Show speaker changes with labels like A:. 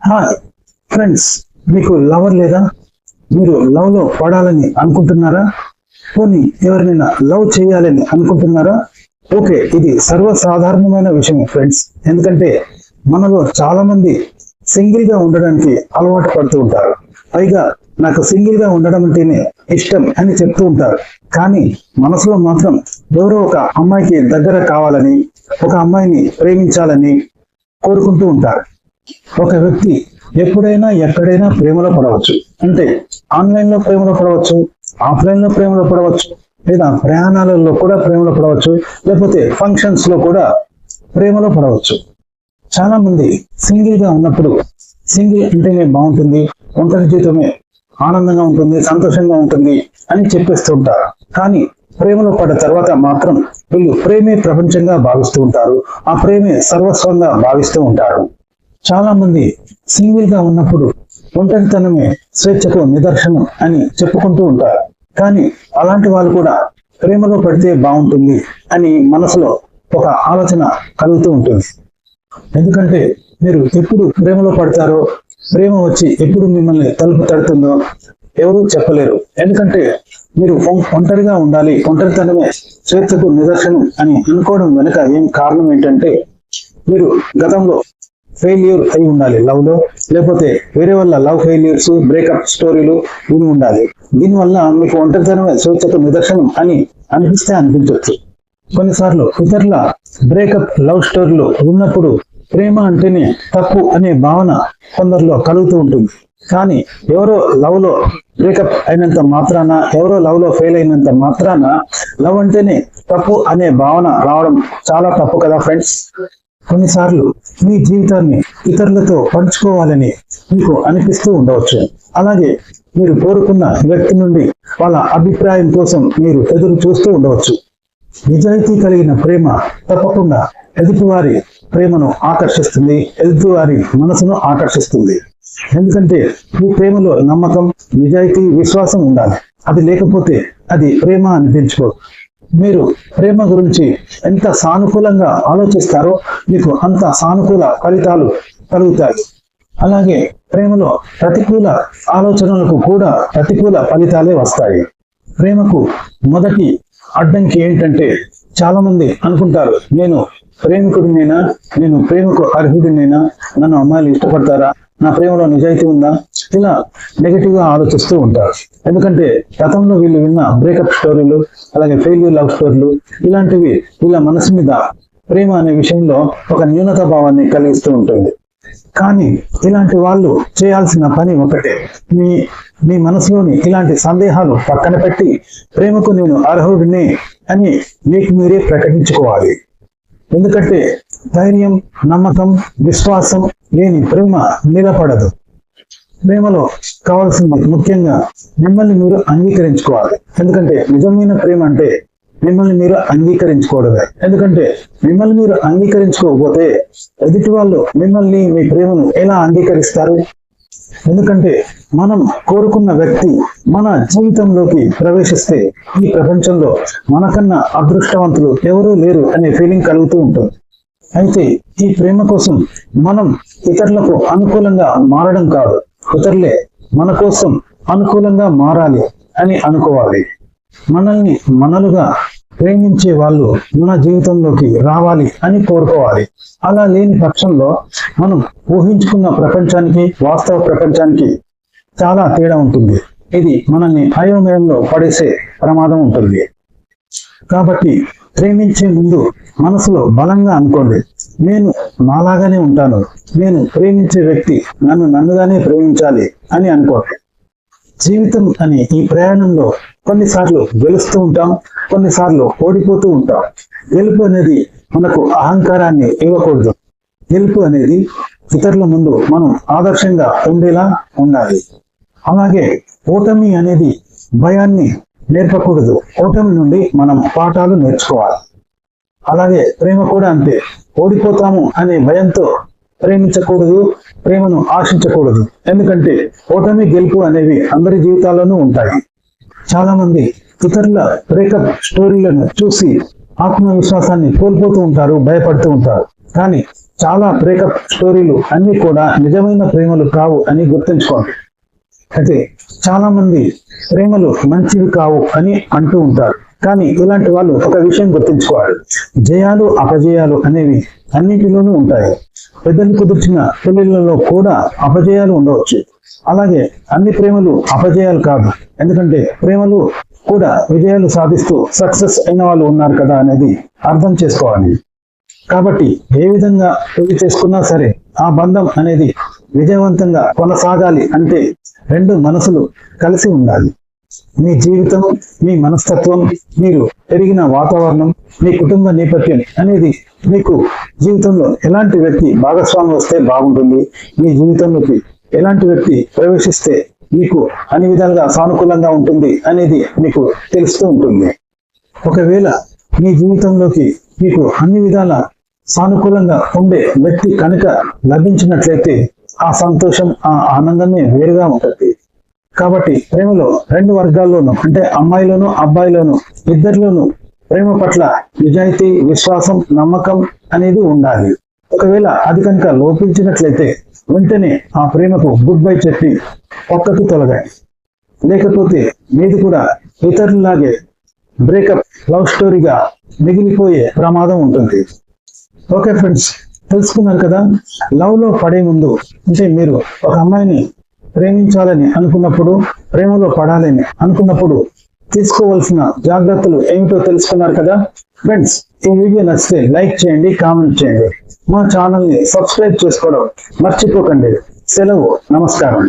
A: Hi friends, మీకు lover లేదా? మీరు లవ్ లో పడాలని అనుకుంటున్నారా? పోనీ ఎవరినైనా లవ్ చేయాలని అనుకుంటున్నారా? ఓకే, ఇది సర్వసాధారణమైన విషయం ఫ్రెండ్స్. ఎందుకంటే మనలో చాలా మంది సింగిల్ గా ఉండడానికి అలవాటు పడుతూ ఉంటారు. పైగా నాకు సింగిల్ గా ఉండడం అంటేనే ఇష్టం అని చెప్తూ ఉంటారు. కానీ మనసులో మాత్రం ఎవరో ఒక అమ్మాయికి దగ్గర కావాలని, ఒక అమ్మాయిని ప్రేమించాలని కోరుకుంటూ ఉంటారు. ఒక వ్యక్తి ఎప్పుడైనా ఎక్కడైనా ప్రేమలో పడవచ్చు. అంటే ఆన్లైన్ లో ప్రేమలో పడవచ్చు, ఆఫ్లైన్ లో ప్రేమలో పడవచ్చు, లేదా ప్రయాణాలలో కూడా ప్రేమలో పడవచ్చు, లేకపోతే ఫంక్షన్స్ లో కూడా ప్రేమలో పడవచ్చు. చాలా మంది సింగిల్ గా ఉన్నప్పుడు సింగిల్ అంటేనే బాగుంటుంది, ఒంటరి జీవితమే ఆనందంగా ఉంటుంది, సంతోషంగా ఉంటుంది అని చెప్పేస్తూ ఉంటారు. కానీ ప్రేమలో పడ్డ తర్వాత మాత్రం వీళ్ళు ప్రేమే ప్రపంచంగా భావిస్తూ ఉంటారు, ఆ ప్రేమే సర్వస్వంగా భావిస్తూ ఉంటారు. చాలా మంది సింగిల్ గా ఉన్నప్పుడు ఒంటరితనమే స్వేచ్ఛకు నిదర్శనం అని చెప్పుకుంటూ ఉంటారు. కానీ అలాంటి వాళ్ళు కూడా ప్రేమలో పడితే బాగుంటుంది అని మనసులో ఒక ఆలోచన కలుగుతూ ఉంటుంది. ఎందుకంటే మీరు ఎప్పుడు ప్రేమలో పడతారో, ప్రేమ వచ్చి ఎప్పుడు మిమ్మల్ని తలుపు తడుతుందో ఎవరూ చెప్పలేరు. ఎందుకంటే మీరు ఒంటరిగా ఉండాలి, ఒంటరితనమే స్వేచ్ఛకు నిదర్శనం అని అనుకోవడం వెనుక ఏం కారణం ఏంటంటే, మీరు గతంలో ఫెయిల్యూర్ అయి ఉండాలి లవ్ లో, లేకపోతే వేరే వాళ్ళ లవ్ ఫెయిల్యూర్స్, బ్రేకప్ స్టోరీలు విని ఉండాలి. దీనివల్ల మీకు ఒంటరితనమే స్వేచ్ఛకు నిదర్శనం అని అనిపిస్తే అనిపించవచ్చు. కొన్నిసార్లు ఇతరుల బ్రేకప్ లవ్ స్టోరీలు ఉన్నప్పుడు ప్రేమ అంటేనే తప్పు అనే భావన కొందరిలో కలుగుతూ ఉంటుంది. కానీ ఎవరో లవ్ లో బ్రేకప్ అయినంత మాత్రాన, ఎవరో లవ్ లో ఫెయిల్ అయినంత మాత్రాన లవ్ అంటేనే తప్పు అనే భావన రావడం చాలా తప్పు కదా ఫ్రెండ్స్. కొన్నిసార్లు మీ జీవితాన్ని ఇతరులతో పంచుకోవాలని మీకు అనిపిస్తూ ఉండవచ్చు. అలాగే మీరు కోరుకున్న వ్యక్తి నుండి వాళ్ళ అభిప్రాయం కోసం మీరు ఎదురు చూస్తూ ఉండవచ్చు. నిజాయితీ కలిగిన ప్రేమ తప్పకుండా ఎదుటివారి ప్రేమను ఆకర్షిస్తుంది, ఎదుటివారి మనసును ఆకర్షిస్తుంది. ఎందుకంటే ఈ ప్రేమలో నమ్మకం, నిజాయితీ, విశ్వాసం ఉండాలి. అది లేకపోతే అది ప్రేమ అనిపించుకోదు. మీరు ప్రేమ గురించి ఎంత సానుకూలంగా ఆలోచిస్తారో మీకు అంత సానుకూల ఫలితాలు కలుగుతాయి. అలాగే ప్రేమలో ప్రతికూల ఆలోచనలకు కూడా ప్రతికూల ఫలితాలే వస్తాయి. ప్రేమకు మొదటి అడ్డంకి ఏంటంటే, చాలా మంది అనుకుంటారు, నేను ప్రేమికుడినేనా, నేను ప్రేమకు అర్హుడినేనా, నన్ను అమ్మాయిలు ఇష్టపడతారా, నా ప్రేమలో నిజాయితీ ఉందా, ఇలా నెగిటివ్ గా ఆలోచిస్తూ ఉంటారు. ఎందుకంటే గతంలో వీళ్ళు విన్న బ్రేకప్ స్టోరీలు, అలాగే ఫెయిల్యూర్ లవ్ స్టోరీలు, ఇలాంటివి వీళ్ళ మనసు మీద ప్రేమ అనే విషయంలో ఒక న్యూనత భావాన్ని కలిగిస్తూ ఉంటుంది. కానీ ఇలాంటి వాళ్ళు చేయాల్సిన పని ఒకటే, మీ మనసులోని ఇలాంటి సందేహాలు పక్కన పెట్టి ప్రేమకు నేను అర్హుడిని అని మీకు మీరే ప్రకటించుకోవాలి. ఎందుకంటే ధైర్యం, నమ్మకం, విశ్వాసం లేని ప్రేమ నిలబడదు. ప్రేమలో కావాల్సింది ముఖ్యంగా మిమ్మల్ని మీరు అంగీకరించుకోవాలి. ఎందుకంటే నిజమైన ప్రేమ అంటే మిమ్మల్ని మీరు అంగీకరించుకోవడమే. ఎందుకంటే మిమ్మల్ని మీరు అంగీకరించుకోకపోతే ఎదుటి వాళ్ళు మిమ్మల్ని, మీ ప్రేమను ఎలా అంగీకరిస్తారు? ఎందుకంటే మనం కోరుకున్న వ్యక్తి మన జీవితంలోకి ప్రవేశిస్తే ఈ ప్రపంచంలో మనకన్నా అదృష్టవంతులు ఎవరూ లేరు అనే ఫీలింగ్ కలుగుతూ ఉంటుంది. అయితే ఈ ప్రేమ కోసం మనం ఇతరులకు అనుకూలంగా మారడం కాదు, ఇతరులే మన కోసం అనుకూలంగా మారాలి అని అనుకోవాలి. మనల్ని మనలుగా ప్రేమించే వాళ్ళు మన జీవితంలోకి రావాలి అని కోరుకోవాలి. అలా లేని పక్షంలో మనం ఊహించుకున్న ప్రపంచానికి, వాస్తవ ప్రపంచానికి చాలా తేడా ఉంటుంది. ఇది మనల్ని అయోమయంలో పడేసే ప్రమాదం ఉంటుంది. కాబట్టి ప్రేమించే ముందు మనసులో బలంగా అనుకోండి, నేను నాలాగానే ఉంటాను, నేను ప్రేమించే వ్యక్తి నన్నుగానే ప్రేమించాలి అని అనుకోండి. జీవితం అనే ఈ ప్రయాణంలో కొన్నిసార్లు గెలుస్తూ ఉంటాం, కొన్నిసార్లు ఓడిపోతూ ఉంటాం. గెలుపు అనేది మనకు అహంకారాన్ని ఇవ్వకూడదు. గెలుపు అనేది ఇతరుల ముందు మనం ఆదర్శంగా ఉండేలా ఉండాలి. అలాగే ఓటమి అనేది భయాన్ని నేర్పకూడదు, ఓటమి నుండి మనం పాఠాలు నేర్చుకోవాలి. అలాగే ప్రేమ కూడా అంతే, ఓడిపోతాము అనే భయంతో ప్రేమించకూడదు, ప్రేమను ఆశించకూడదు. ఎందుకంటే ఓటమి, గెలుపు అనేవి అందరి జీవితాల్లోనూ ఉంటాయి. చాలా మంది ఇతరుల బ్రేకప్ స్టోరీలను చూసి ఆత్మవిశ్వాసాన్ని కోల్పోతూ ఉంటారు, భయపడుతూ ఉంటారు. కానీ చాలా బ్రేకప్ స్టోరీలు అన్ని కూడా నిజమైన ప్రేమలు కావు అని గుర్తుంచుకోండి. అయితే చాలా మంది ప్రేమలు మంచివి కావు అని అంటూ ఉంటారు. కానీ ఇలాంటి వాళ్ళు ఒక విషయం గుర్తుంచుకోవాలి. జయాలు అపజయాలు అనేవి అన్నింటిలోనూ ఉంటాయి. పెద్దలు కుదిర్చిన పెళ్లిళ్లలో కూడా అపజయాలు ఉండవచ్చు. అలాగే అన్ని ప్రేమలు అపజయాలు కాదు. ఎందుకంటే ప్రేమలు కూడా విజయాలు సాధిస్తూ సక్సెస్ అయిన వాళ్ళు ఉన్నారు కదా అనేది అర్థం చేసుకోవాలి. కాబట్టి ఏ విధంగా పెళ్లి చేసుకున్నా సరే ఆ బంధం అనేది విజయవంతంగా కొనసాగాలి అంటే రెండు మనసులు కలిసి ఉండాలి. మీ జీవితం, మీ మనస్తత్వం, మీరు పెరిగిన వాతావరణం, మీ కుటుంబ నేపథ్యం అనేది మీకు జీవితంలో ఎలాంటి వ్యక్తి భాగస్వామి వస్తే బాగుంటుంది, మీ జీవితంలోకి ఎలాంటి వ్యక్తి ప్రవేశిస్తే మీకు అన్ని విధాలుగా సానుకూలంగా ఉంటుంది అనేది మీకు తెలుస్తూ ఉంటుంది. ఒకవేళ మీ జీవితంలోకి మీకు అన్ని విధాల సానుకూలంగా ఉండే వ్యక్తి కనుక లభించినట్లయితే ఆ సంతోషం, ఆ ఆనందమే వేరుగా ఉంటుంది. కాబట్టి ప్రేమలో రెండు వర్గాల్లోనూ అంటే అమ్మాయిలోను అబ్బాయిలోను ఇద్దరిలోనూ ప్రేమ పట్ల నిజాయితీ, విశ్వాసం, నమ్మకం అనేది ఉండాలి. ఒకవేళ అది కనుక లోపించినట్లయితే వెంటనే ఆ ప్రేమకు గుడ్ బై చెప్పి పక్కకు తొలగాలి. లేకపోతే మీది కూడా ఇతరులాగే బ్రేకప్ లవ్ స్టోరీగా మిగిలిపోయే ప్రమాదం ఉంటుంది. ఓకే ఫ్రెండ్స్, తెలుసుకున్నారు కదా. లవ్ లో పడే ముందు అంటే మీరు ఒక అమ్మాయిని ప్రేమించాలని అనుకున్నప్పుడు, ప్రేమలో పడాలని అనుకున్నప్పుడు తీసుకోవాల్సిన జాగ్రత్తలు ఏమిటో తెలుసుకున్నారు కదా. ఫ్రెండ్స్, ఈ వీడియో నచ్చితే లైక్ చేయండి, కామెంట్ చేయండి. మా ఛానల్ ని సబ్స్క్రైబ్ చేసుకోవడం మర్చిపోకండి. సెలవు, నమస్కారం.